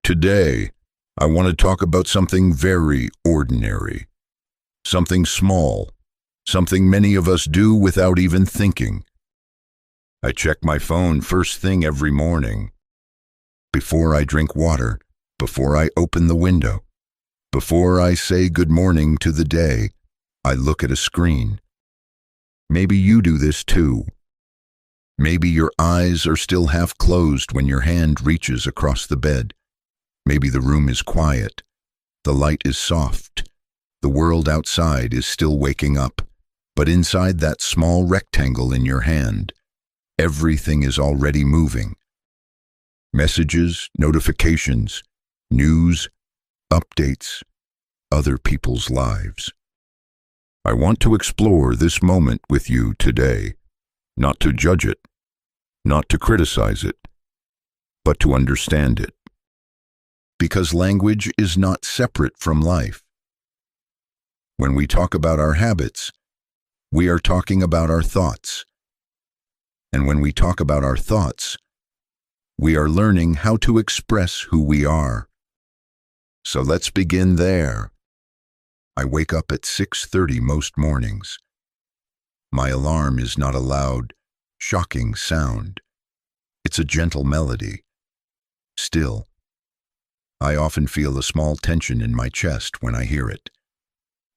Today, I want to talk about something very ordinary, something small, something many of us do without even thinking. I check my phone first thing every morning, before I drink water, before I open the window, before I say good morning to the day. I look at a screen. Maybe you do this too. Maybe your eyes are still half closed when your hand reaches across the bed. Maybe the room is quiet. The light is soft. The world outside is still waking up. But inside that small rectangle in your hand, everything is already moving. Messages, notifications, news, updates, other people's lives. I want to explore this moment with you today, not to judge it, not to criticize it, but to understand it. Because language is not separate from life. When we talk about our habits, we are talking about our thoughts. And when we talk about our thoughts, we are learning how to express who we are. So let's begin there. I wake up at 6:30 most mornings. My alarm is not a loud, shocking sound. It's a gentle melody. Still, I often feel a small tension in my chest when I hear it.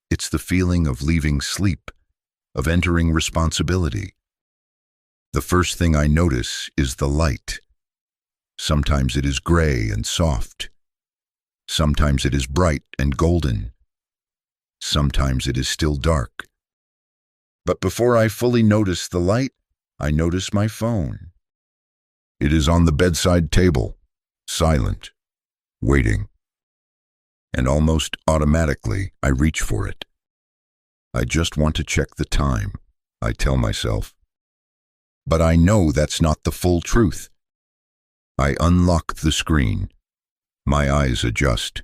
It's the feeling of leaving sleep, of entering responsibility. The first thing I notice is the light. Sometimes it is gray and soft. Sometimes it is bright and golden. Sometimes it is still dark. But before I fully notice the light, I notice my phone. It is on the bedside table, silent, waiting. And almost automatically, I reach for it. I just want to check the time, I tell myself. But I know that's not the full truth. I unlock the screen. My eyes adjust.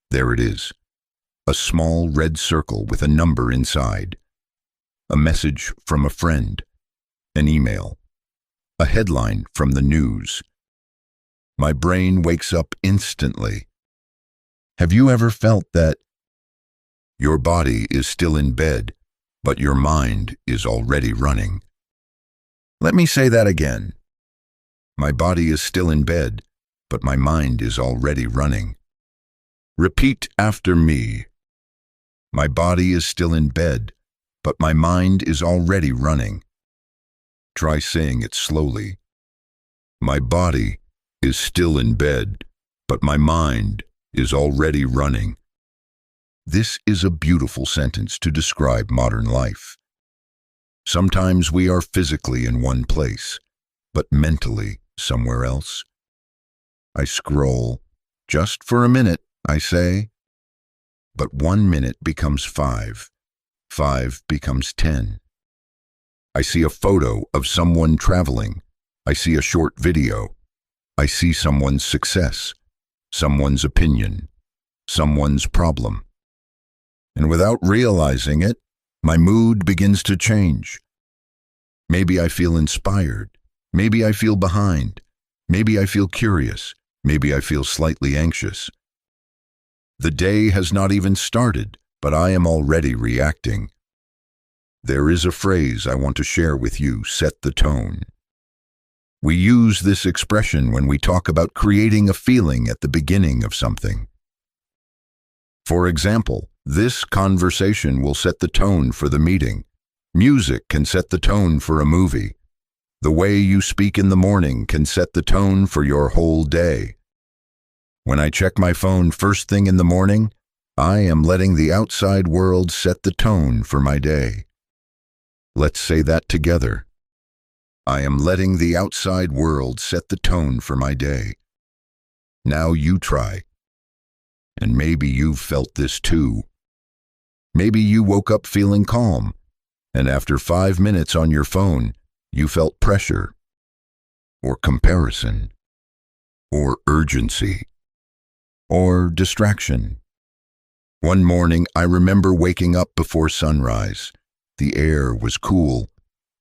There it is. A small red circle with a number inside. A message from a friend. An email. A headline from the news. My brain wakes up instantly. Have you ever felt that? Your body is still in bed, but your mind is already running. Let me say that again. My body is still in bed, but my mind is already running. Repeat after me. My body is still in bed, but my mind is already running. Try saying it slowly. My body is still in bed, but my mind is already running. This is a beautiful sentence to describe modern life. Sometimes we are physically in one place, but mentally somewhere else. I scroll. Just for a minute, I say. But 1 minute becomes 5. 5 becomes 10. I see a photo of someone traveling. I see a short video. I see someone's success, someone's opinion, someone's problem. And without realizing it, my mood begins to change. Maybe I feel inspired. Maybe I feel behind. Maybe I feel curious. Maybe I feel slightly anxious. The day has not even started, but I am already reacting. There is a phrase I want to share with you, set the tone. We use this expression when we talk about creating a feeling at the beginning of something. For example, this conversation will set the tone for the meeting. Music can set the tone for a movie. The way you speak in the morning can set the tone for your whole day. When I check my phone first thing in the morning, I am letting the outside world set the tone for my day. Let's say that together. I am letting the outside world set the tone for my day. Now you try. And maybe you've felt this too. Maybe you woke up feeling calm, and after 5 minutes on your phone, you felt pressure, or comparison, or urgency, or distraction. One morning, I remember waking up before sunrise. The air was cool.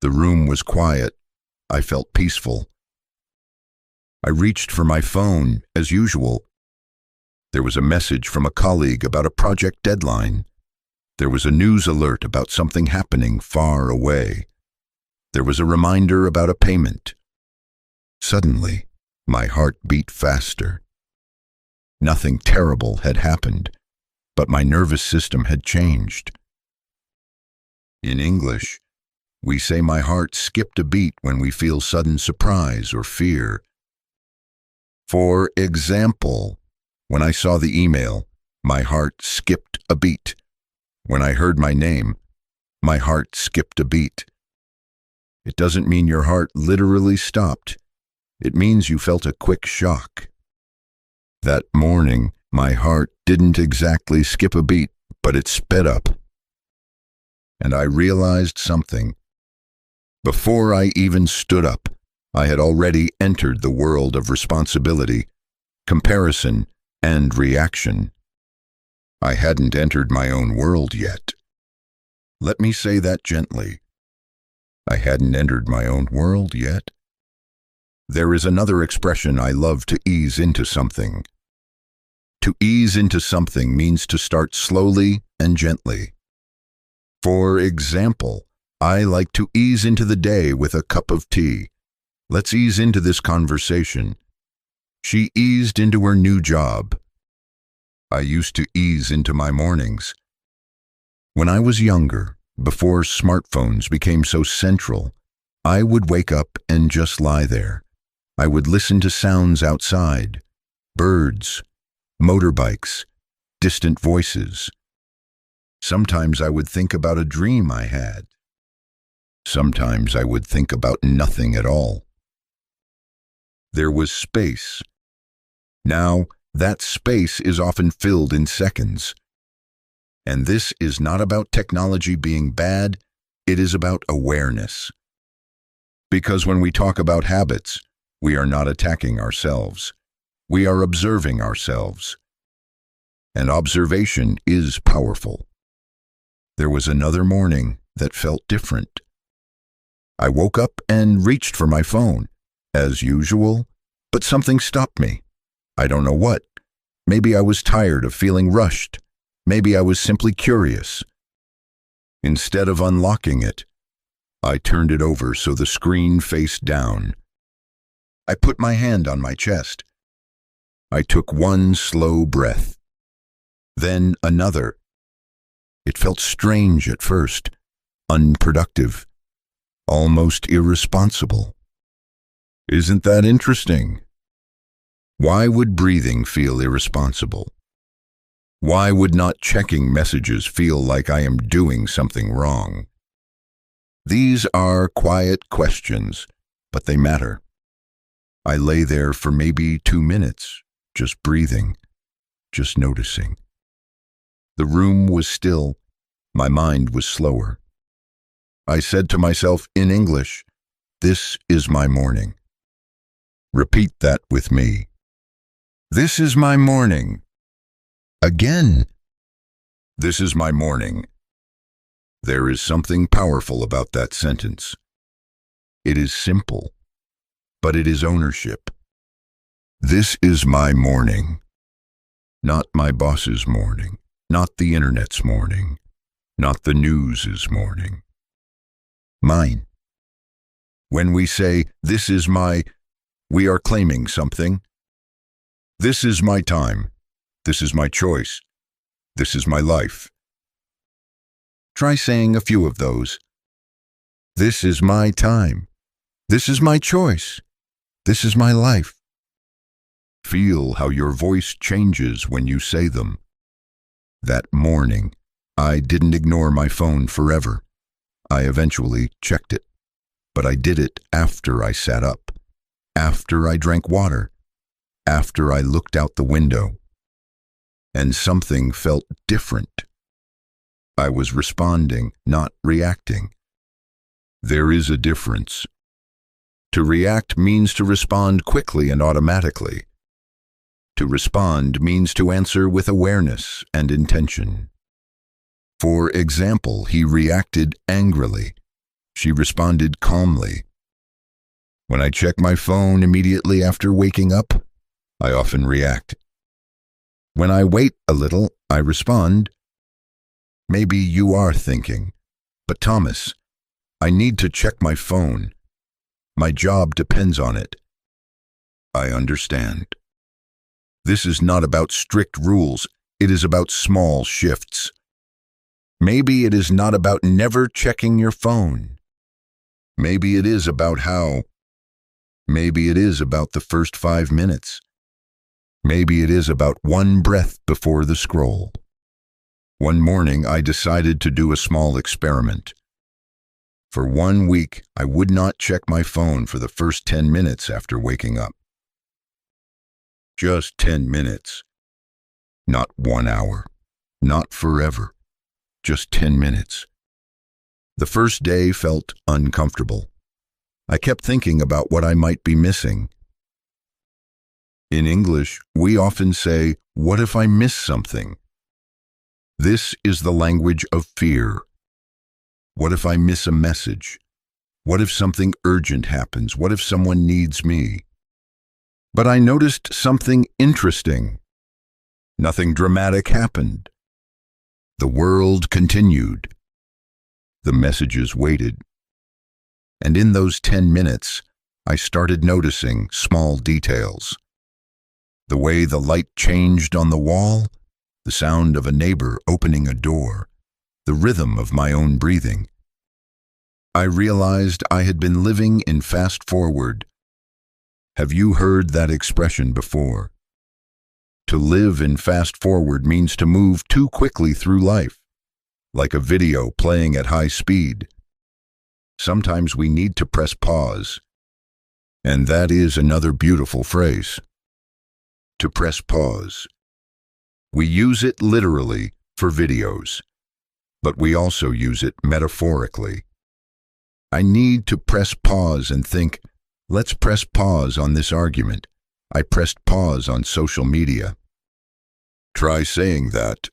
The room was quiet. I felt peaceful. I reached for my phone, as usual, There was a message from a colleague about a project deadline. There was a news alert about something happening far away. There was a reminder about a payment. Suddenly, my heart beat faster. Nothing terrible had happened, but my nervous system had changed. In English, we say my heart skipped a beat when we feel sudden surprise or fear. For example, when I saw the email, my heart skipped a beat. When I heard my name, my heart skipped a beat. It doesn't mean your heart literally stopped. It means you felt a quick shock. That morning, my heart didn't exactly skip a beat, but it sped up. And I realized something. Before I even stood up, I had already entered the world of responsibility, comparison, and reaction. I hadn't entered my own world yet. Let me say that gently. I hadn't entered my own world yet. There is another expression I love to ease into something. To ease into something means to start slowly and gently. For example, I like to ease into the day with a cup of tea. Let's ease into this conversation. She eased into her new job. I used to ease into my mornings. When I was younger, before smartphones became so central, I would wake up and just lie there. I would listen to sounds outside, birds, motorbikes, distant voices. Sometimes I would think about a dream I had. Sometimes I would think about nothing at all. There was space. Now, that space is often filled in seconds. And this is not about technology being bad, it is about awareness. Because when we talk about habits, we are not attacking ourselves. We are observing ourselves. And observation is powerful. There was another morning that felt different. I woke up and reached for my phone, as usual, but something stopped me. I don't know what. Maybe I was tired of feeling rushed. Maybe I was simply curious. Instead of unlocking it, I turned it over so the screen faced down. I put my hand on my chest. I took one slow breath. Then another. It felt strange at first, unproductive, almost irresponsible. Isn't that interesting? Why would breathing feel irresponsible? Why would not checking messages feel like I am doing something wrong? These are quiet questions, but they matter. I lay there for maybe 2 minutes, just breathing, just noticing. The room was still. My mind was slower. I said to myself in English, "This is my morning." Repeat that with me. This is my morning. Again. This is my morning. There is something powerful about that sentence. It is simple, but it is ownership. This is my morning. Not my boss's morning, not the internet's morning, not the news's morning. Mine. When we say, "This is my," we are claiming something. This is my time. This is my choice. This is my life. Try saying a few of those. This is my time. This is my choice. This is my life. Feel how your voice changes when you say them. That morning, I didn't ignore my phone forever. I eventually checked it. But I did it after I sat up, after I drank water, after I looked out the window. And something felt different. I was responding, not reacting. There is a difference. To react means to respond quickly and automatically. To respond means to answer with awareness and intention. For example, he reacted angrily. She responded calmly. When I check my phone immediately after waking up, I often react. When I wait a little, I respond, "Maybe you are thinking, but Thomas, I need to check my phone. My job depends on it." I understand. This is not about strict rules, it is about small shifts. Maybe it is not about never checking your phone. Maybe it is about how. Maybe it is about the first 5 minutes. Maybe it is about one breath before the scroll. One morning, I decided to do a small experiment. For 1 week, I would not check my phone for the first 10 minutes after waking up. Just 10 minutes. Not 1 hour. Not forever. Just 10 minutes. The first day felt uncomfortable. I kept thinking about what I might be missing. In English, we often say, "What if I miss something?" This is the language of fear. What if I miss a message? What if something urgent happens? What if someone needs me? But I noticed something interesting. Nothing dramatic happened. The world continued. The messages waited. And in those 10 minutes, I started noticing small details. The way the light changed on the wall, the sound of a neighbor opening a door, the rhythm of my own breathing. I realized I had been living in fast forward. Have you heard that expression before? To live in fast forward means to move too quickly through life, like a video playing at high speed. Sometimes we need to press pause. And that is another beautiful phrase. To press pause. We use it literally for videos, but we also use it metaphorically. I need to press pause and think, let's press pause on this argument. I pressed pause on social media. Try saying that.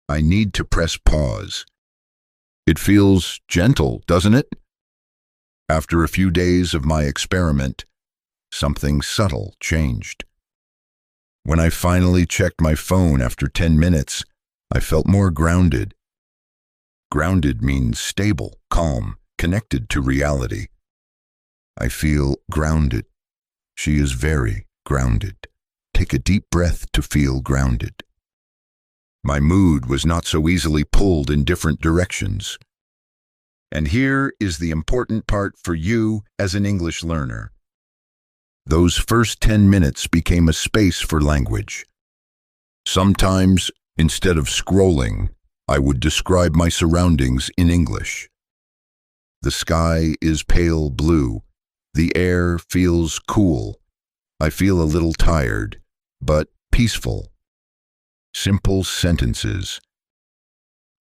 I need to press pause. It feels gentle, doesn't it? After a few days of my experiment, something subtle changed. When I finally checked my phone after 10 minutes, I felt more grounded. Grounded means stable, calm, connected to reality. I feel grounded. She is very grounded. Take a deep breath to feel grounded. My mood was not so easily pulled in different directions. And here is the important part for you as an English learner. Those first 10 minutes became a space for language. Sometimes, instead of scrolling, I would describe my surroundings in English. The sky is pale blue. The air feels cool. I feel a little tired, but peaceful. Simple sentences,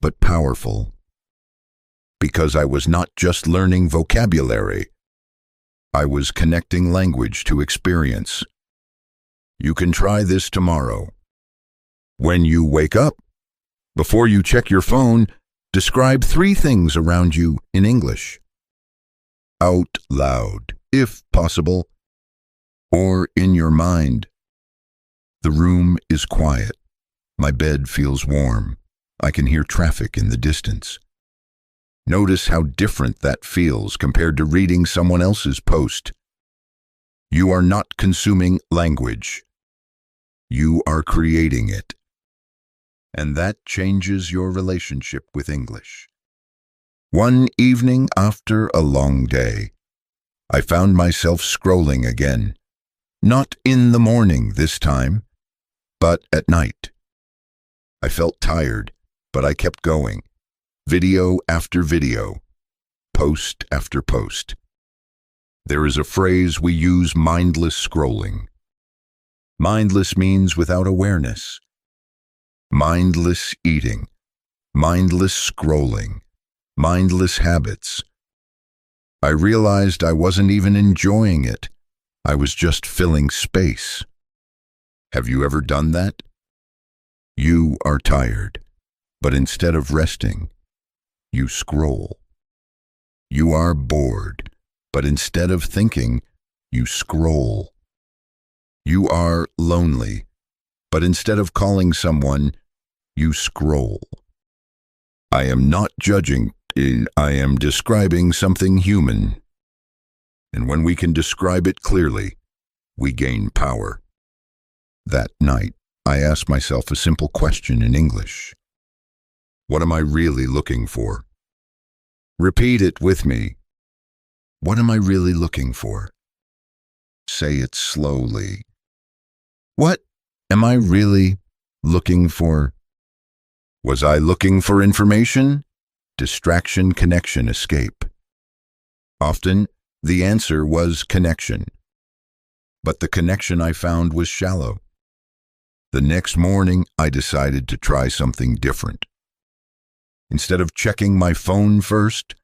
but powerful. Because I was not just learning vocabulary, I was connecting language to experience. You can try this tomorrow. When you wake up, before you check your phone, describe 3 things around you in English. Out loud, if possible, or in your mind. The room is quiet. My bed feels warm. I can hear traffic in the distance. Notice how different that feels compared to reading someone else's post. You are not consuming language. You are creating it. And that changes your relationship with English. One evening after a long day, I found myself scrolling again. Not in the morning this time, but at night. I felt tired, but I kept going. Video after video, post after post. There is a phrase we use: mindless scrolling. Mindless means without awareness. Mindless eating, mindless scrolling, mindless habits. I realized I wasn't even enjoying it. I was just filling space. Have you ever done that? You are tired, but instead of resting, you scroll. You are bored, but instead of thinking, you scroll. You are lonely, But instead of calling someone, you scroll. I am not judging, I am describing something human. And when we can describe it clearly, we gain power. That night, I asked myself a simple question in English. What am I really looking for? Repeat it with me. What am I really looking for? Say it slowly. What am I really looking for? Was I looking for information? Distraction, connection, escape. Often, the answer was connection. But the connection I found was shallow. The next morning, I decided to try something different. Instead of checking my phone first,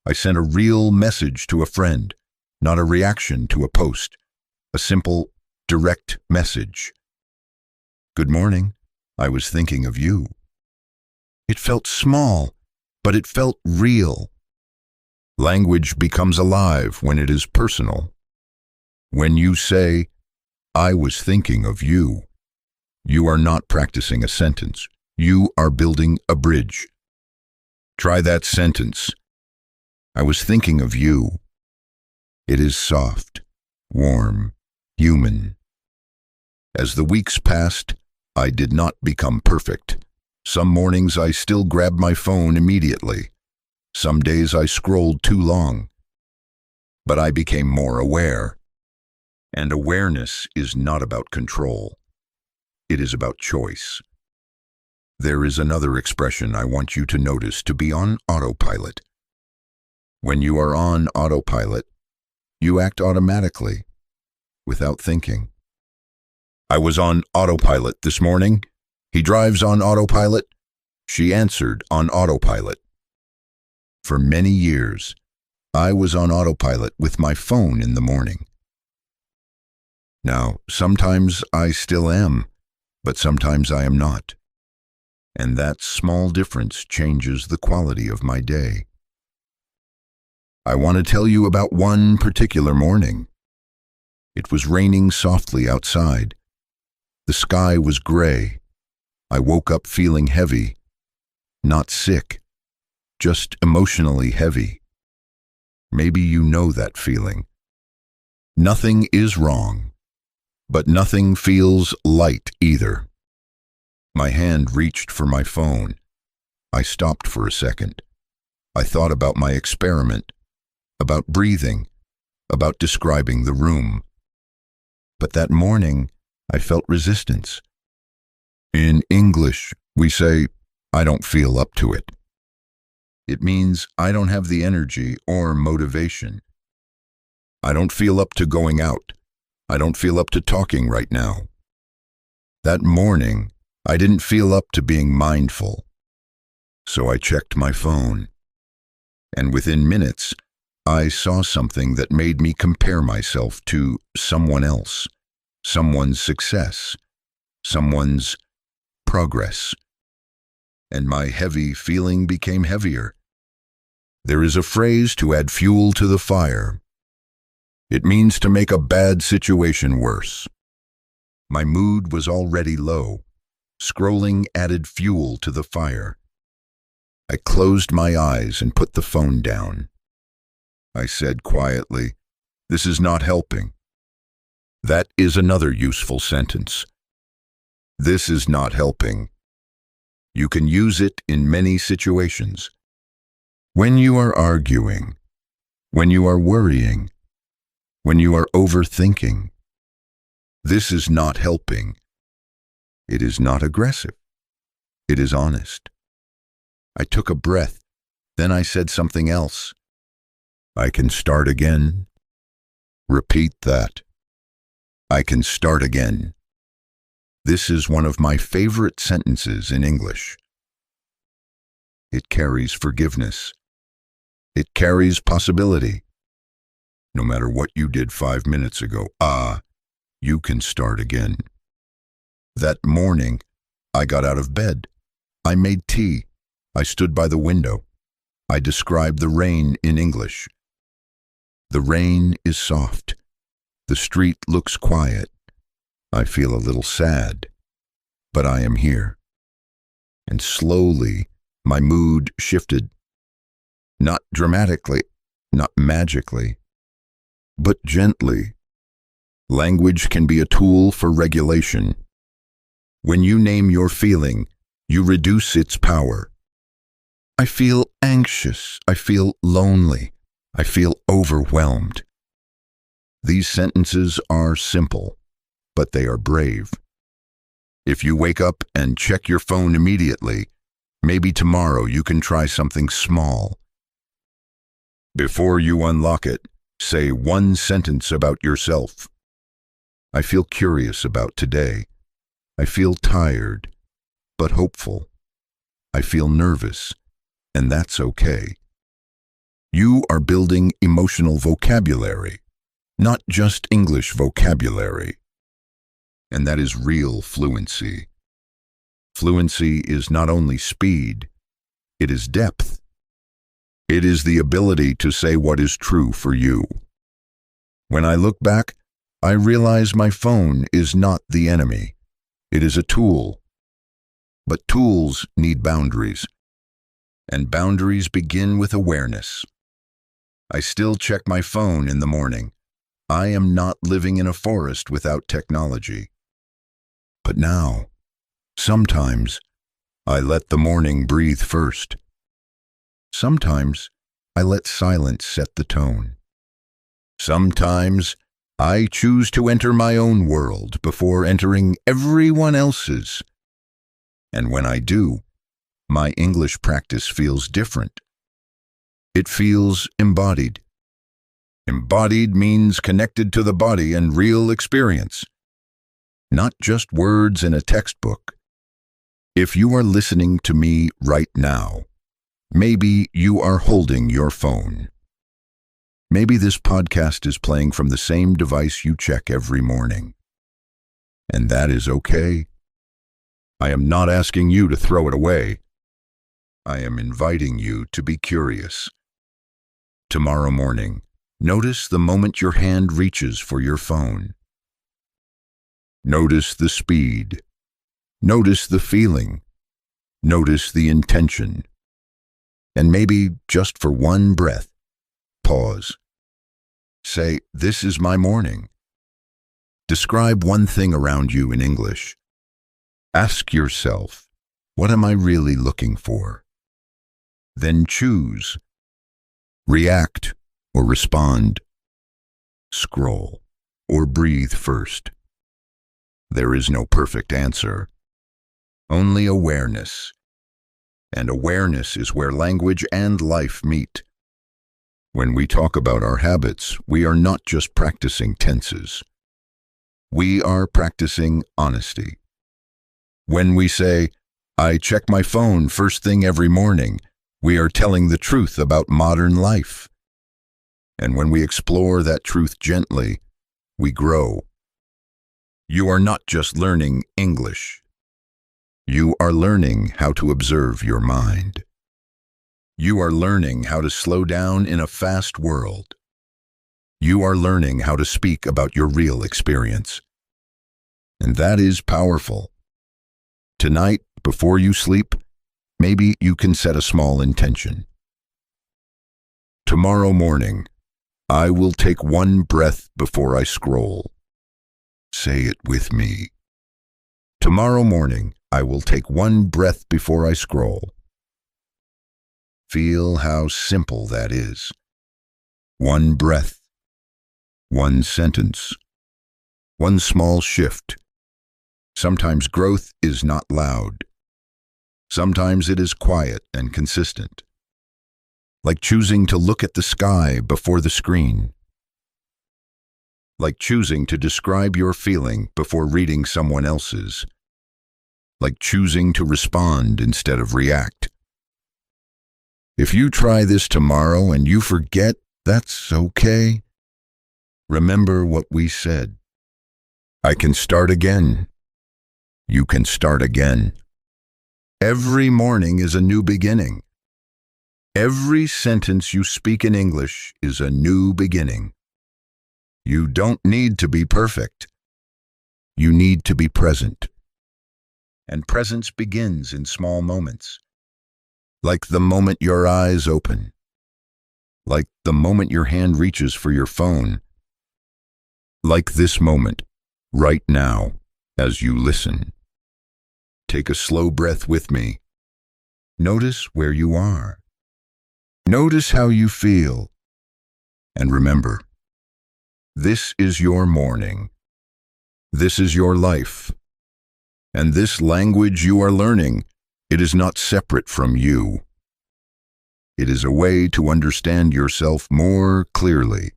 I sent a real message to a friend, not a reaction to a post. A simple, direct message. Good morning. I was thinking of you. It felt small, but it felt real. Language becomes alive when it is personal. When you say, I was thinking of you, you are not practicing a sentence. You are building a bridge. Try that sentence. I was thinking of you. It is soft, warm, human. As the weeks passed, I did not become perfect. Some mornings I still grabbed my phone immediately. Some days I scrolled too long. But I became more aware. And awareness is not about control. It is about choice. There is another expression I want you to notice: to be on autopilot. When you are on autopilot, you act automatically, without thinking. I was on autopilot this morning. He drives on autopilot. She answered on autopilot. For many years, I was on autopilot with my phone in the morning. Now, sometimes I still am, but sometimes I am not. And that small difference changes the quality of my day. I want to tell you about one particular morning. It was raining softly outside. The sky was gray. I woke up feeling heavy, not sick, just emotionally heavy. Maybe you know that feeling. Nothing is wrong, but nothing feels light either. My hand reached for my phone. I stopped for a second. I thought about my experiment, about breathing, about describing the room. But that morning, I felt resistance. In English, we say, I don't feel up to it. It means I don't have the energy or motivation. I don't feel up to going out. I don't feel up to talking right now. That morning, I didn't feel up to being mindful. So I checked my phone. And within minutes, I saw something that made me compare myself to someone else, someone's success, someone's progress. And my heavy feeling became heavier. There is a phrase to add fuel to the fire. It means to make a bad situation worse. My mood was already low. Scrolling added fuel to the fire. I closed my eyes and put the phone down. I said quietly, "This is not helping." That is another useful sentence. This is not helping. You can use it in many situations. When you are arguing, when you are worrying, when you are overthinking. This is not helping. It is not aggressive. It is honest. I took a breath, then I said something else. I can start again. Repeat that. I can start again. This is one of my favorite sentences in English. It carries forgiveness. It carries possibility. No matter what you did 5 minutes ago, you can start again. That morning, I got out of bed. I made tea. I stood by the window. I described the rain in English. The rain is soft. The street looks quiet. I feel a little sad. but I am here. And slowly, my mood shifted. Not dramatically, not magically, but gently. Language can be a tool for regulation. When you name your feeling, you reduce its power. I feel anxious. I feel lonely. I feel overwhelmed. These sentences are simple, but they are brave. If you wake up and check your phone immediately, maybe tomorrow you can try something small. Before you unlock it, say one sentence about yourself. I feel curious about today. I feel tired, but hopeful. I feel nervous, and that's okay. You are building emotional vocabulary, not just English vocabulary. And that is real fluency. Fluency is not only speed, it is depth. It is the ability to say what is true for you. When I look back, I realize my phone is not the enemy. It is a tool. But tools need boundaries. And boundaries begin with awareness. I still check my phone in the morning. I am not living in a forest without technology. But now, sometimes, I let the morning breathe first. Sometimes, I let silence set the tone. Sometimes, I choose to enter my own world before entering everyone else's. And when I do, my English practice feels different. It feels embodied. Embodied means connected to the body and real experience, not just words in a textbook. If you are listening to me right now, maybe you are holding your phone. Maybe this podcast is playing from the same device you check every morning. And that is okay. I am not asking you to throw it away. I am inviting you to be curious. Tomorrow morning, notice the moment your hand reaches for your phone. Notice the speed. Notice the feeling. Notice the intention. And maybe just for one breath, pause. Say, "This is my morning." Describe one thing around you in English. Ask yourself, what am I really looking for? Then choose. React or respond. Scroll or breathe first. There is no perfect answer. Only awareness. And awareness is where language and life meet. When we talk about our habits, we are not just practicing tenses. We are practicing honesty. When we say, "I check my phone first thing every morning," we are telling the truth about modern life. And when we explore that truth gently, we grow. You are not just learning English. You are learning how to observe your mind. You are learning how to slow down in a fast world. You are learning how to speak about your real experience. And that is powerful. Tonight, before you sleep, maybe you can set a small intention. Tomorrow morning, I will take one breath before I scroll. Say it with me. Tomorrow morning, I will take one breath before I scroll. Feel how simple that is. One breath, one sentence, one small shift. Sometimes growth is not loud. Sometimes it is quiet and consistent. Like choosing to look at the sky before the screen. Like choosing to describe your feeling before reading someone else's. Like choosing to respond instead of react. If you try this tomorrow and you forget, that's okay. Remember what we said. I can start again. You can start again. Every morning is a new beginning. Every sentence you speak in English is a new beginning. You don't need to be perfect. You need to be present. And presence begins in small moments. Like the moment your eyes open. Like the moment your hand reaches for your phone. Like this moment, right now, as you listen. Take a slow breath with me. Notice where you are. Notice how you feel. And remember, this is your morning. This is your life. And this language you are learning, it is not separate from you. It is a way to understand yourself more clearly.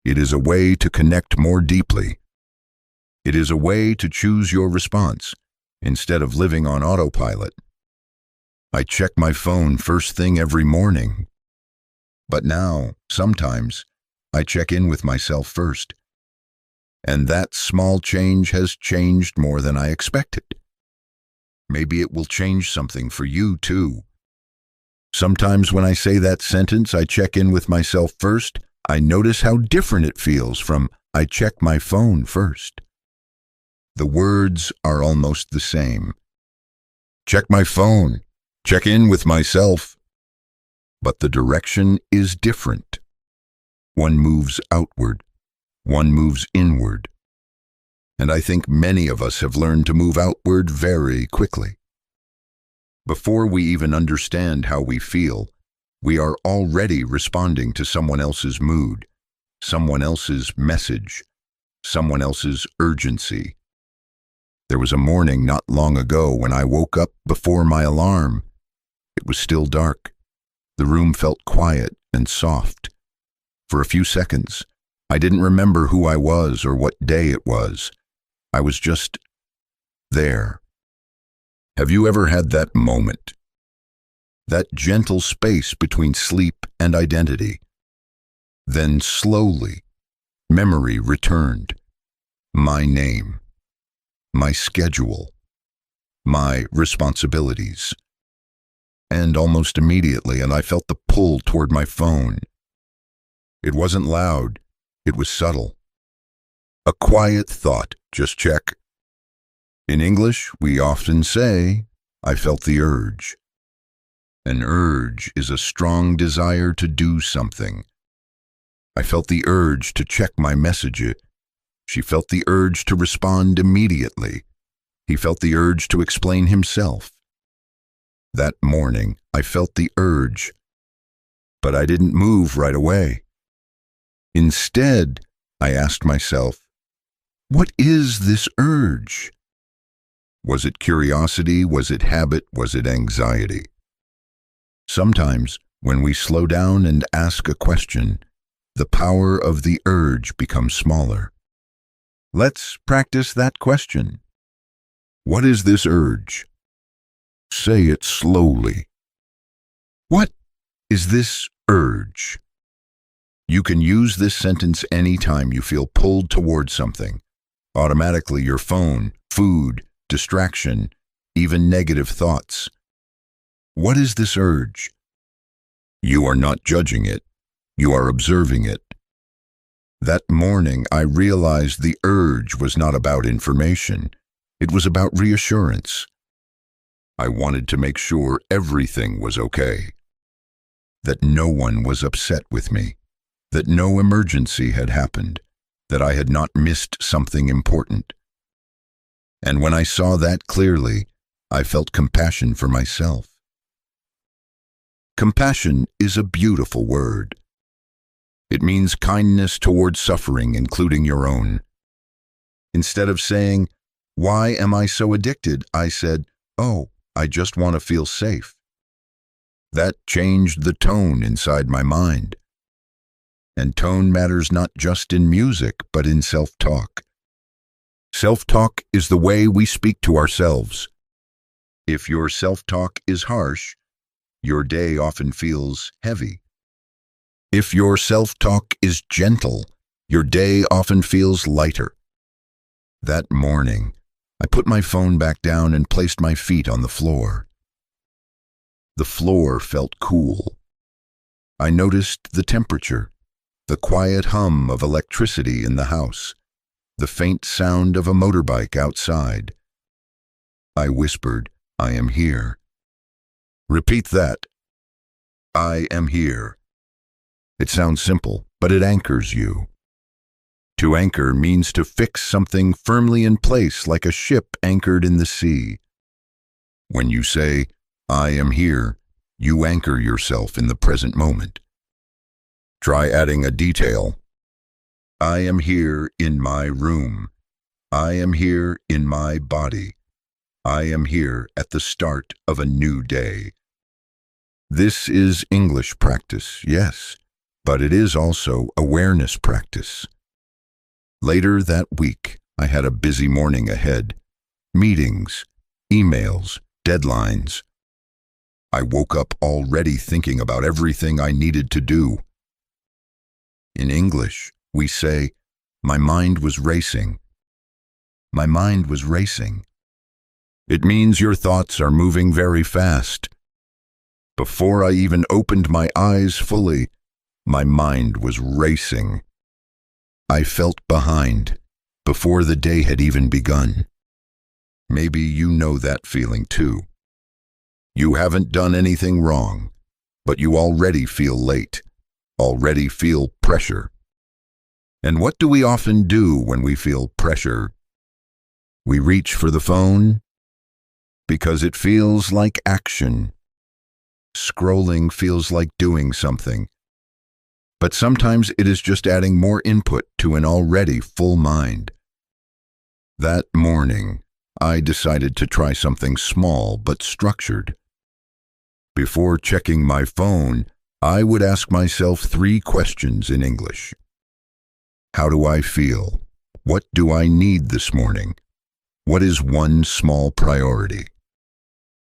It is a way to connect more deeply. It is a way to choose your response instead of living on autopilot. I check my phone first thing every morning. But now, sometimes, I check in with myself first. And that small change has changed more than I expected. Maybe it will change something for you too. Sometimes when I say that sentence, I check in with myself first, I notice how different it feels from I check my phone first. The words are almost the same. Check my phone. Check in with myself. But the direction is different. One moves outward. One moves inward. And I think many of us have learned to move outward very quickly. Before we even understand how we feel, we are already responding to someone else's mood, someone else's message, someone else's urgency. There was a morning not long ago when I woke up before my alarm. It was still dark. The room felt quiet and soft. For a few seconds, I didn't remember who I was or what day it was. I was just there. Have you ever had that moment? That gentle space between sleep and identity. Then slowly, memory returned. My name. My schedule. My responsibilities. And almost immediately, I felt the pull toward my phone. It wasn't loud. It was subtle. A quiet thought, just check. In English, we often say, I felt the urge. An urge is a strong desire to do something. I felt the urge to check my message. She felt the urge to respond immediately. He felt the urge to explain himself. That morning, I felt the urge, but I didn't move right away. Instead, I asked myself, what is this urge? Was it curiosity? Was it habit? Was it anxiety? Sometimes, when we slow down and ask a question, the power of the urge becomes smaller. Let's practice that question. What is this urge? Say it slowly. What is this urge? You can use this sentence anytime you feel pulled towards something. Automatically your phone, food, distraction, even negative thoughts. What is this urge? You are not judging it. You are observing it. That morning I realized the urge was not about information. It was about reassurance. I wanted to make sure everything was okay. That no one was upset with me. That no emergency had happened, that I had not missed something important. And when I saw that clearly, I felt compassion for myself. Compassion is a beautiful word. It means kindness towards suffering, including your own. Instead of saying, "Why am I so addicted?" I said, "Oh, I just want to feel safe." That changed the tone inside my mind. And tone matters not just in music, but in self-talk. Self-talk is the way we speak to ourselves. If your self-talk is harsh, your day often feels heavy. If your self-talk is gentle, your day often feels lighter. That morning, I put my phone back down and placed my feet on the floor. The floor felt cool. I noticed the temperature. The quiet hum of electricity in the house, the faint sound of a motorbike outside. I whispered, I am here. Repeat that. I am here. It sounds simple, but it anchors you. To anchor means to fix something firmly in place like a ship anchored in the sea. When you say, I am here, you anchor yourself in the present moment. Try adding a detail. I am here in my room. I am here in my body. I am here at the start of a new day. This is English practice, yes, but it is also awareness practice. Later that week, I had a busy morning ahead. Meetings, emails, deadlines. I woke up already thinking about everything I needed to do. In English, we say, my mind was racing. My mind was racing. It means your thoughts are moving very fast. Before I even opened my eyes fully, my mind was racing. I felt behind before the day had even begun. Maybe you know that feeling too. You haven't done anything wrong, but you already feel late, already feel pressure. And what do we often do when we feel pressure? We reach for the phone because it feels like action. Scrolling feels like doing something. But sometimes it is just adding more input to an already full mind. That morning, I decided to try something small but structured. Before checking my phone, I would ask myself 3 questions in English. How do I feel? What do I need this morning? What is one small priority?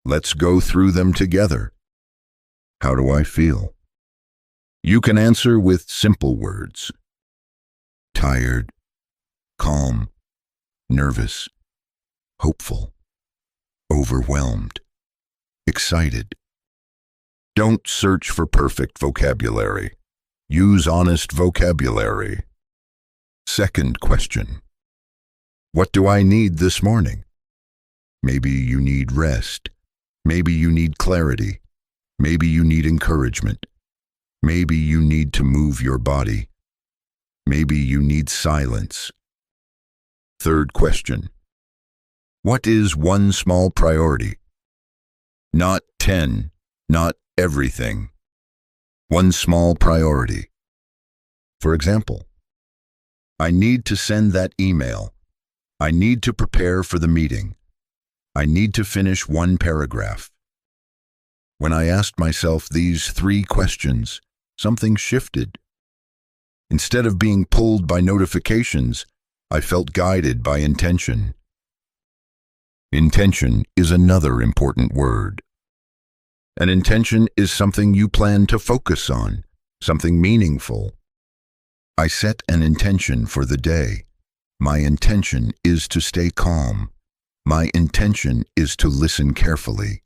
Let's go through them together. How do I feel? You can answer with simple words. Tired, calm, nervous, hopeful, overwhelmed, excited. Don't search for perfect vocabulary. Use honest vocabulary. Second question. What do I need this morning? Maybe you need rest. Maybe you need clarity. Maybe you need encouragement. Maybe you need to move your body. Maybe you need silence. Third question. What is one small priority? Not 10, not everything. One small priority. For example, I need to send that email. I need to prepare for the meeting. I need to finish one paragraph. When I asked myself these 3 questions, something shifted. Instead of being pulled by notifications, I felt guided by intention. Intention is another important word. An intention is something you plan to focus on, something meaningful. I set an intention for the day. My intention is to stay calm. My intention is to listen carefully.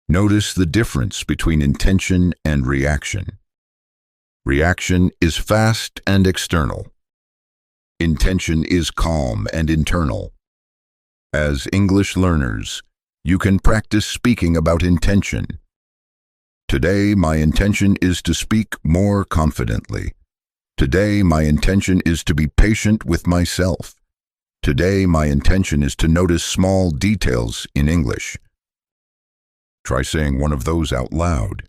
Notice the difference between intention and reaction. Reaction is fast and external. Intention is calm and internal. As English learners, you can practice speaking about intention. Today, my intention is to speak more confidently. Today, my intention is to be patient with myself. Today, my intention is to notice small details in English. Try saying one of those out loud.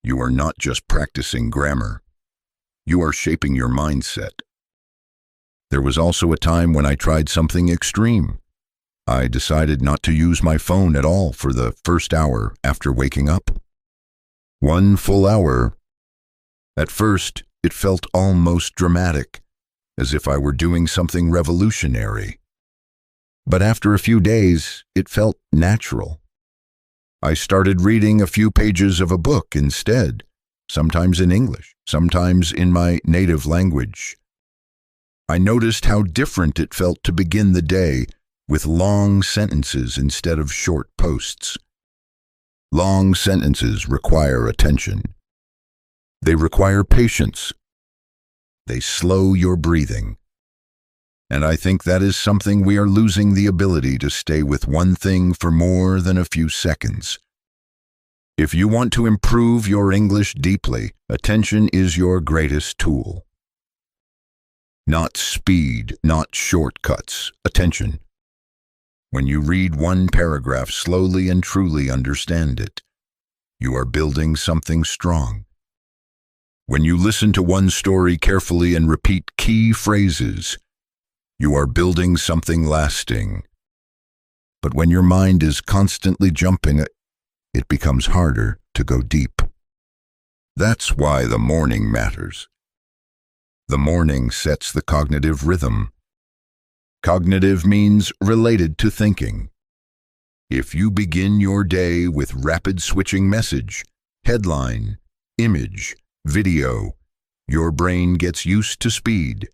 You are not just practicing grammar. You are shaping your mindset. There was also a time when I tried something extreme. I decided not to use my phone at all for the first hour after waking up. 1 full hour. At first, it felt almost dramatic, as if I were doing something revolutionary. But after a few days, it felt natural. I started reading a few pages of a book instead, sometimes in English, sometimes in my native language. I noticed how different it felt to begin the day with long sentences instead of short posts. Long sentences require attention. They require patience. They slow your breathing. And I think that is something we are losing the ability to stay with one thing for more than a few seconds. If you want to improve your English deeply, attention is your greatest tool. Not speed, not shortcuts, attention. When you read one paragraph slowly and truly understand it, you are building something strong. When you listen to one story carefully and repeat key phrases, you are building something lasting. But when your mind is constantly jumping, it becomes harder to go deep. That's why the morning matters. The morning sets the cognitive rhythm. Cognitive means related to thinking. If you begin your day with rapid switching message, headline, image, video, your brain gets used to speed.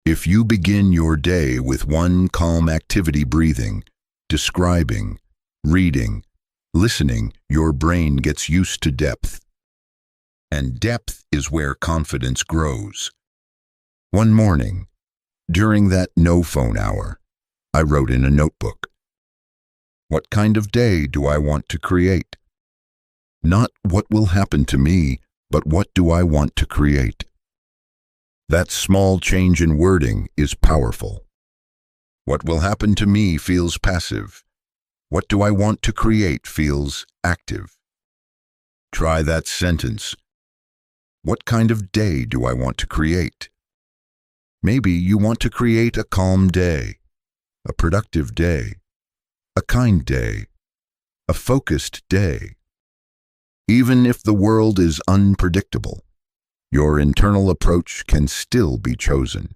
If you begin your day with one calm activity, breathing, describing, reading, listening, your brain gets used to depth. And depth is where confidence grows. One morning, during that no-phone hour, I wrote in a notebook, "What kind of day do I want to create? Not what will happen to me, but what do I want to create?" That small change in wording is powerful. What will happen to me feels passive. What do I want to create feels active. Try that sentence. What kind of day do I want to create? Maybe you want to create a calm day, a productive day, a kind day, a focused day. Even if the world is unpredictable, your internal approach can still be chosen.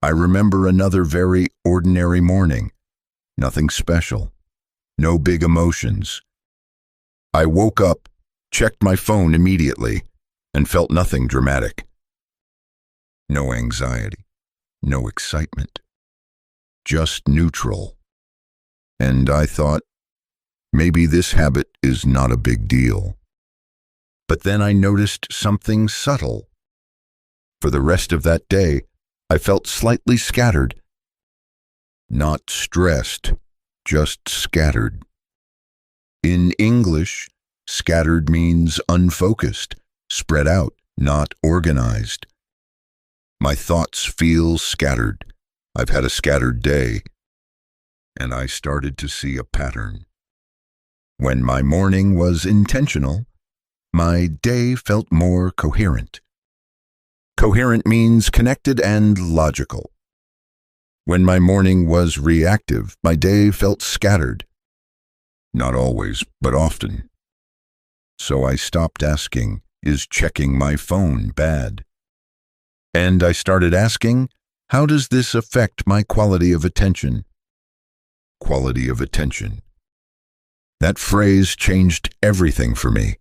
I remember another very ordinary morning. Nothing special. No big emotions. I woke up, checked my phone immediately, and felt nothing dramatic. No anxiety. No excitement. Just neutral. And I thought, maybe this habit is not a big deal. But then I noticed something subtle. For the rest of that day, I felt slightly scattered. Not stressed, just scattered. In English, scattered means unfocused, spread out, not organized. My thoughts feel scattered. I've had a scattered day. And I started to see a pattern. When my morning was intentional, my day felt more coherent. Coherent means connected and logical. When my morning was reactive, my day felt scattered. Not always, but often. So I stopped asking, is checking my phone bad? And I started asking, how does this affect my quality of attention? Quality of attention. That phrase changed everything for me.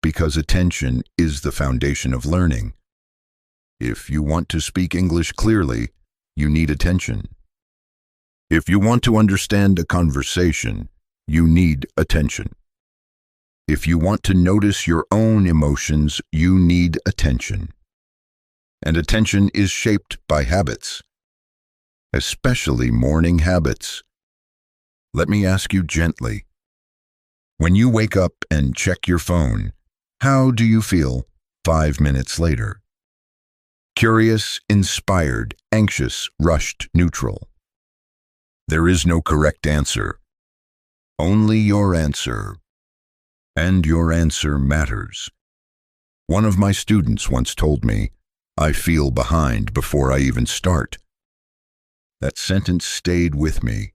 Because attention is the foundation of learning. If you want to speak English clearly, you need attention. If you want to understand a conversation, you need attention. If you want to notice your own emotions, you need attention. And attention is shaped by habits, especially morning habits. Let me ask you gently. When you wake up and check your phone, how do you feel 5 minutes later? Curious, inspired, anxious, rushed, neutral. There is no correct answer. Only your answer. And your answer matters. One of my students once told me, I feel behind before I even start. That sentence stayed with me.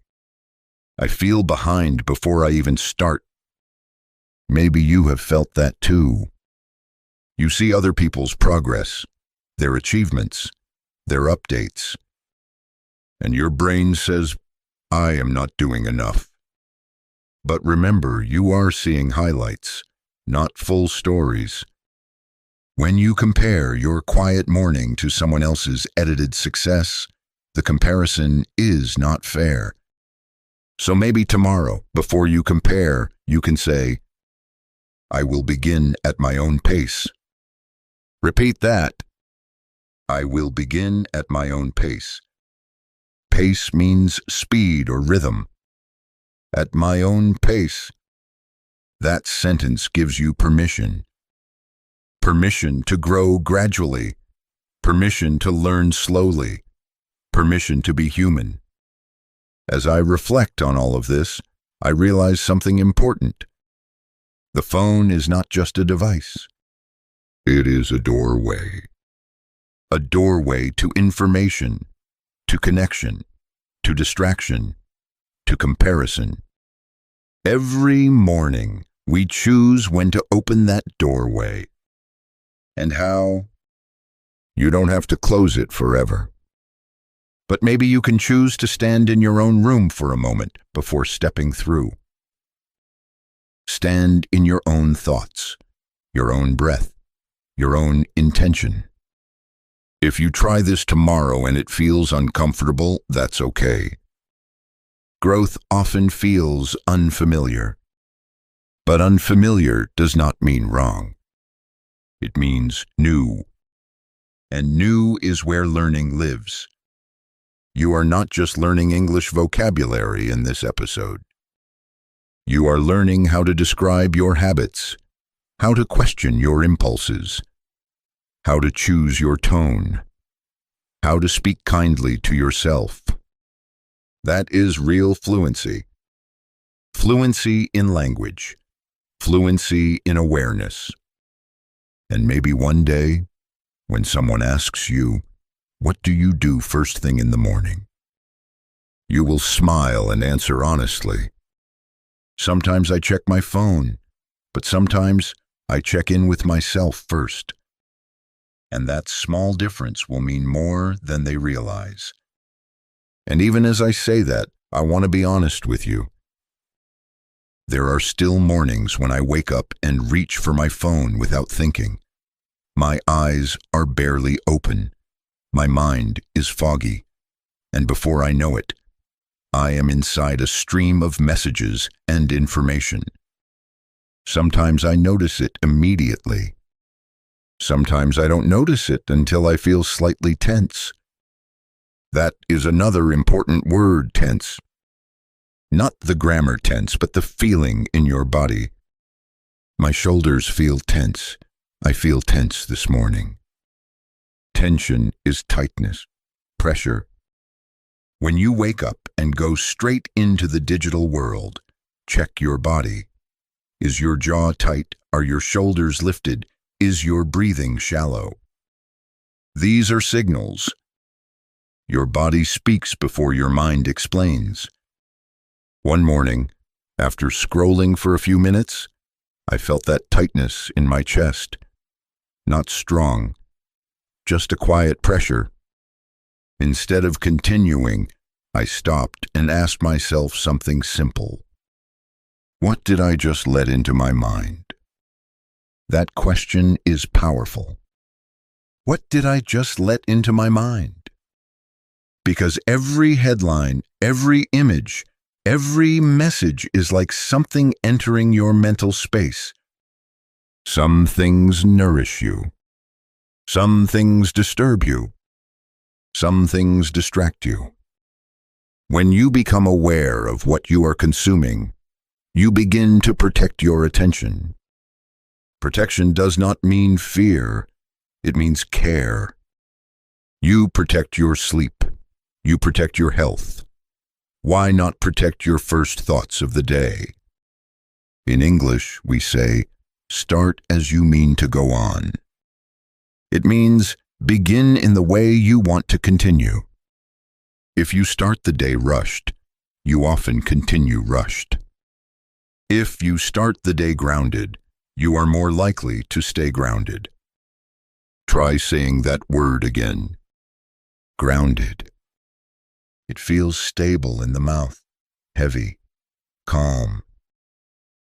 I feel behind before I even start. Maybe you have felt that too. You see other people's progress, their achievements, their updates, and your brain says, I am not doing enough. But remember, you are seeing highlights, not full stories. When you compare your quiet morning to someone else's edited success, the comparison is not fair. So maybe tomorrow, before you compare, you can say, I will begin at my own pace. Repeat that. I will begin at my own pace. Pace means speed or rhythm. At my own pace. That sentence gives you permission. Permission to grow gradually. Permission to learn slowly. Permission to be human. As I reflect on all of this, I realize something important. The phone is not just a device. It is a doorway. A doorway to information, to connection, to distraction, to comparison. Every morning, we choose when to open that doorway. And how? You don't have to close it forever. But maybe you can choose to stand in your own room for a moment before stepping through. Stand in your own thoughts, your own breath, your own intention. If you try this tomorrow and it feels uncomfortable, that's okay. Growth often feels unfamiliar. But unfamiliar does not mean wrong. It means new. And new is where learning lives. You are not just learning English vocabulary in this episode. You are learning how to describe your habits, how to question your impulses, how to choose your tone, how to speak kindly to yourself. That is real fluency. Fluency in language, fluency in awareness. And maybe one day, when someone asks you, "What do you do first thing in the morning?" you will smile and answer honestly. Sometimes I check my phone, but sometimes I check in with myself first. And that small difference will mean more than they realize. And even as I say that, I want to be honest with you. There are still mornings when I wake up and reach for my phone without thinking. My eyes are barely open. My mind is foggy. And before I know it, I am inside a stream of messages and information. Sometimes I notice it immediately. Sometimes I don't notice it until I feel slightly tense. That is another important word, tense. Not the grammar tense, but the feeling in your body. My shoulders feel tense. I feel tense this morning. Tension is tightness, pressure. When you wake up and go straight into the digital world, check your body. Is your jaw tight? Are your shoulders lifted? Is your breathing shallow? These are signals. Your body speaks before your mind explains. One morning, after scrolling for a few minutes, I felt that tightness in my chest. Not strong, just a quiet pressure. Instead of continuing, I stopped and asked myself something simple. What did I just let into my mind? That question is powerful. What did I just let into my mind? Because every headline, every image, every message is like something entering your mental space. Some things nourish you. Some things disturb you. Some things distract you. When you become aware of what you are consuming, you begin to protect your attention. Protection does not mean fear. It means care. You protect your sleep. You protect your health. Why not protect your first thoughts of the day? In English, we say, start as you mean to go on. It means begin in the way you want to continue. If you start the day rushed, you often continue rushed. If you start the day grounded, you are more likely to stay grounded. Try saying that word again. Grounded. It feels stable in the mouth, heavy, calm.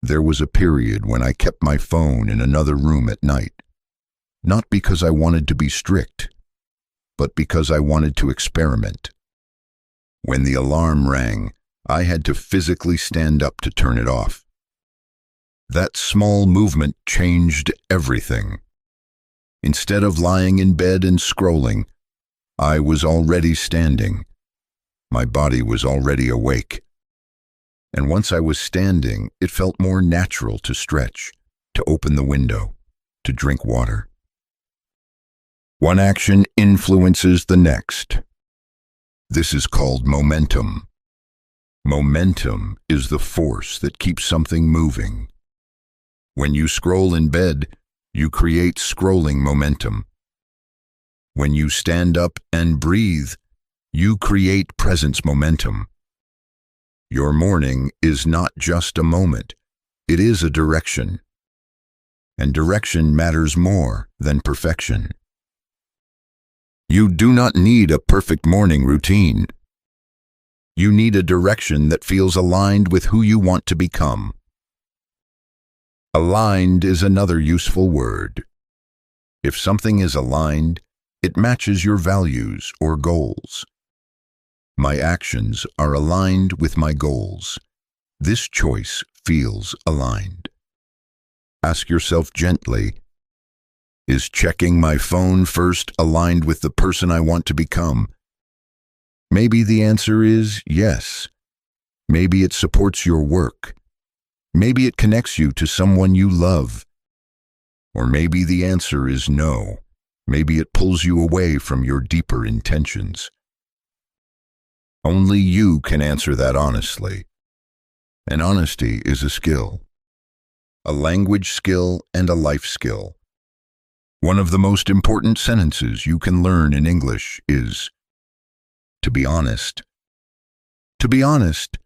There was a period when I kept my phone in another room at night, not because I wanted to be strict, but because I wanted to experiment. When the alarm rang, I had to physically stand up to turn it off. That small movement changed everything. Instead of lying in bed and scrolling, I was already standing. My body was already awake. And once I was standing, it felt more natural to stretch, to open the window, to drink water. One action influences the next. This is called momentum. Momentum is the force that keeps something moving. When you scroll in bed, you create scrolling momentum. When you stand up and breathe, you create presence momentum. Your morning is not just a moment, it is a direction. And direction matters more than perfection. You do not need a perfect morning routine. You need a direction that feels aligned with who you want to become. Aligned is another useful word. If something is aligned, it matches your values or goals. My actions are aligned with my goals. This choice feels aligned. Ask yourself gently, is checking my phone first aligned with the person I want to become? Maybe the answer is yes. Maybe it supports your work. Maybe it connects you to someone you love. Or maybe the answer is no. Maybe it pulls you away from your deeper intentions. Only you can answer that honestly. And honesty is a skill. A language skill and a life skill. One of the most important sentences you can learn in English is, to be honest. To be honest,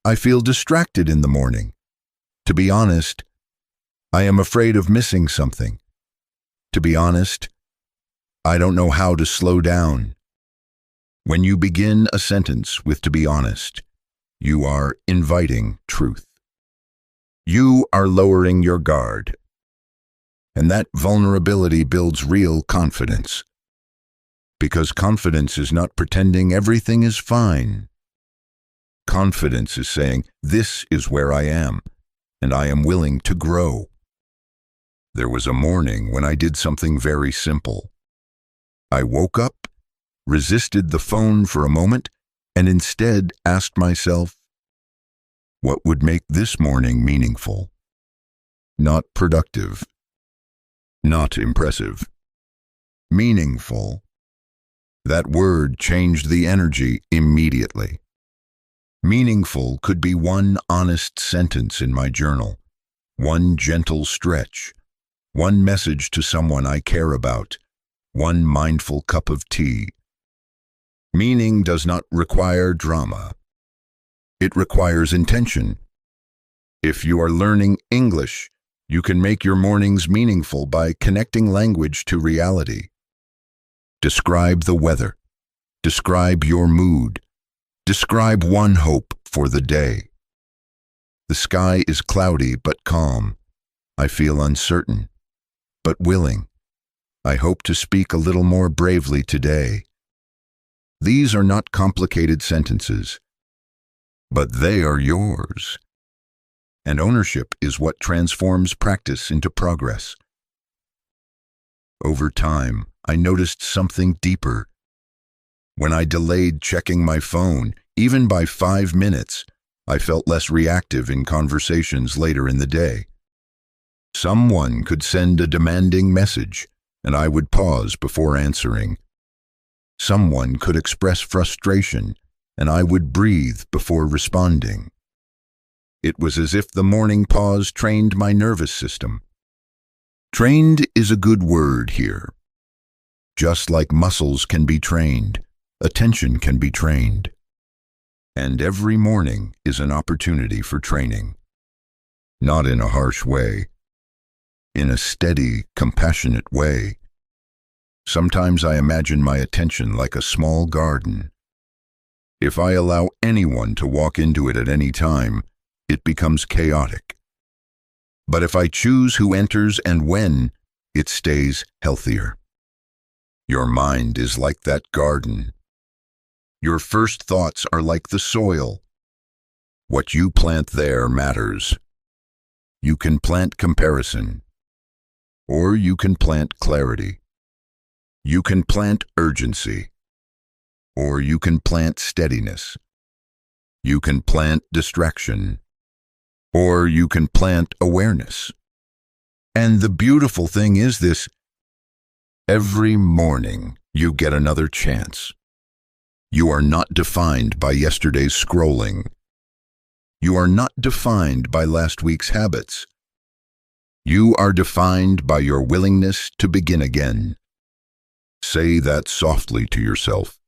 I feel distracted in the morning. To be honest, I am afraid of missing something. To be honest, I don't know how to slow down. When you begin a sentence with "to be honest," you are inviting truth. You are lowering your guard. And that vulnerability builds real confidence. Because confidence is not pretending everything is fine. Confidence is saying, this is where I am, and I am willing to grow. There was a morning when I did something very simple. I woke up, resisted the phone for a moment, and instead asked myself, what would make this morning meaningful? Not productive. Not impressive. Meaningful. That word changed the energy immediately. Meaningful could be one honest sentence in my journal, one gentle stretch, one message to someone I care about, one mindful cup of tea. Meaning does not require drama. It requires intention. If you are learning English, you can make your mornings meaningful by connecting language to reality. Describe the weather. Describe your mood. Describe one hope for the day. The sky is cloudy but calm. I feel uncertain, but willing. I hope to speak a little more bravely today. These are not complicated sentences, but they are yours. And ownership is what transforms practice into progress. Over time, I noticed something deeper. When I delayed checking my phone, even by 5 minutes, I felt less reactive in conversations later in the day. Someone could send a demanding message, and I would pause before answering. Someone could express frustration, and I would breathe before responding. It was as if the morning pause trained my nervous system. Trained is a good word here. Just like muscles can be trained, attention can be trained. And every morning is an opportunity for training. Not in a harsh way, in a steady, compassionate way. Sometimes I imagine my attention like a small garden. If I allow anyone to walk into it at any time, it becomes chaotic. But if I choose who enters and when, it stays healthier. Your mind is like that garden. Your first thoughts are like the soil. What you plant there matters. You can plant comparison, or you can plant clarity. You can plant urgency, or you can plant steadiness. You can plant distraction, or you can plant awareness. And the beautiful thing is this: every morning you get another chance. You are not defined by yesterday's scrolling. You are not defined by last week's habits. You are defined by your willingness to begin again. Say that softly to yourself.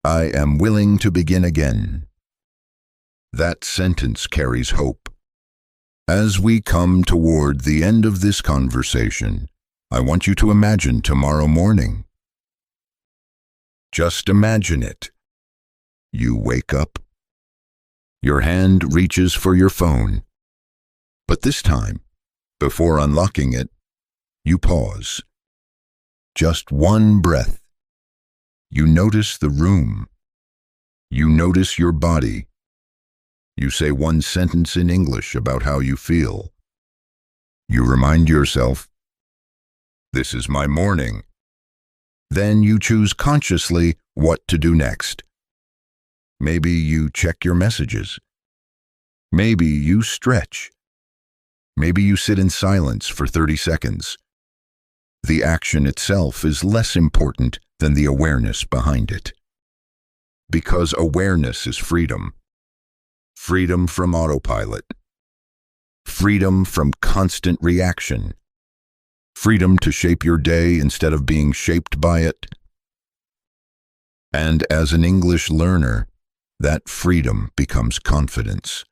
I am willing to begin again. That sentence carries hope. As we come toward the end of this conversation, I want you to imagine tomorrow morning. Just imagine it. You wake up. Your hand reaches for your phone. But this time, before unlocking it, you pause. Just one breath. You notice the room. You notice your body. You say one sentence in English about how you feel. You remind yourself, this is my morning. Then you choose consciously what to do next. Maybe you check your messages. Maybe you stretch. Maybe you sit in silence for 30 seconds. The action itself is less important than the awareness behind it. Because awareness is freedom. Freedom from autopilot. Freedom from constant reaction. Freedom to shape your day instead of being shaped by it. And as an English learner, that freedom becomes confidence.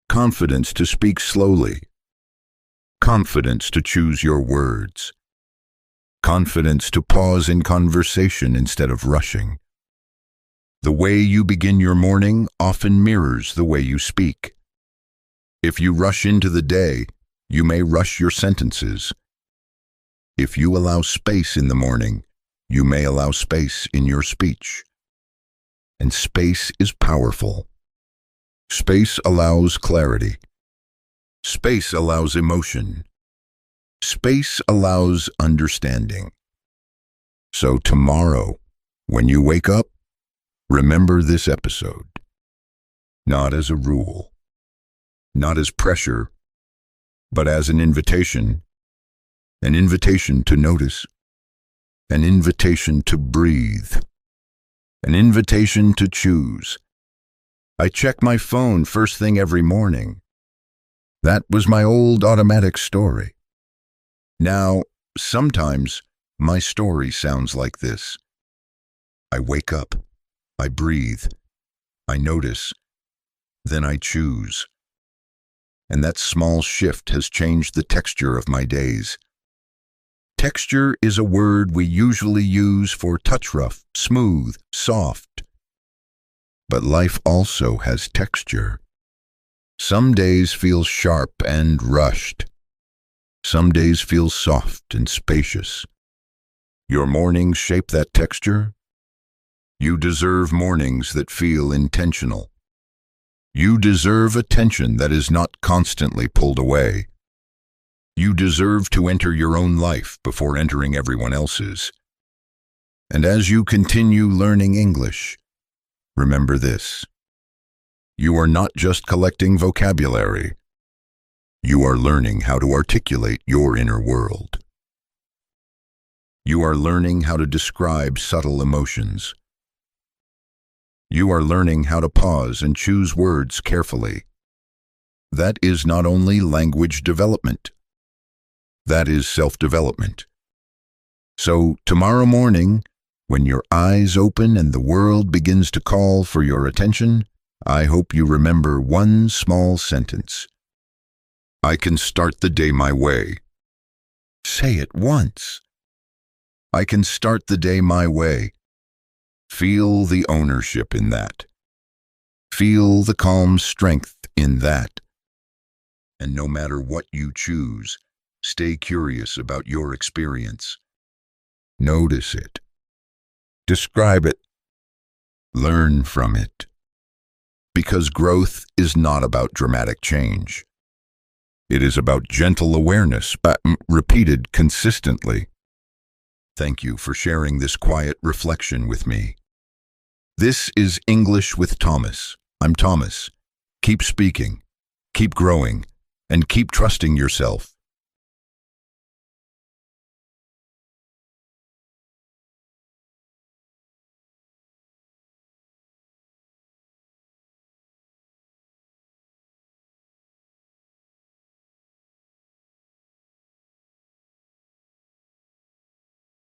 Confidence to speak slowly. Confidence to choose your words. Confidence to pause in conversation instead of rushing. The way you begin your morning often mirrors the way you speak. If you rush into the day, you may rush your sentences. If you allow space in the morning, you may allow space in your speech. And space is powerful. Space allows clarity. Space allows emotion. Space allows understanding. So tomorrow, when you wake up, remember this episode. Not as a rule, not as pressure, but as an invitation to notice, an invitation to breathe, an invitation to choose. I check my phone first thing every morning. That was my old automatic story. Now, sometimes my story sounds like this. I wake up, I breathe, I notice, then I choose. And that small shift has changed the texture of my days. Texture is a word we usually use for touch rough, smooth, soft. But life also has texture. Some days feel sharp and rushed. Some days feel soft and spacious. Your mornings shape that texture. You deserve mornings that feel intentional. You deserve attention that is not constantly pulled away. You deserve to enter your own life before entering everyone else's. And as you continue learning English, remember this. You are not just collecting vocabulary. You are learning how to articulate your inner world. You are learning how to describe subtle emotions. You are learning how to pause and choose words carefully. That is not only language development. That is self-development. So tomorrow morning, when your eyes open and the world begins to call for your attention, I hope you remember one small sentence. I can start the day my way. Say it once. I can start the day my way. Feel the ownership in that. Feel the calm strength in that. And no matter what you choose, stay curious about your experience. Notice it. Describe it. Learn from it. Because growth is not about dramatic change. It is about gentle awareness, repeated consistently. Thank you for sharing this quiet reflection with me. This is English with Thomas. I'm Thomas. Keep speaking, keep growing, and keep trusting yourself.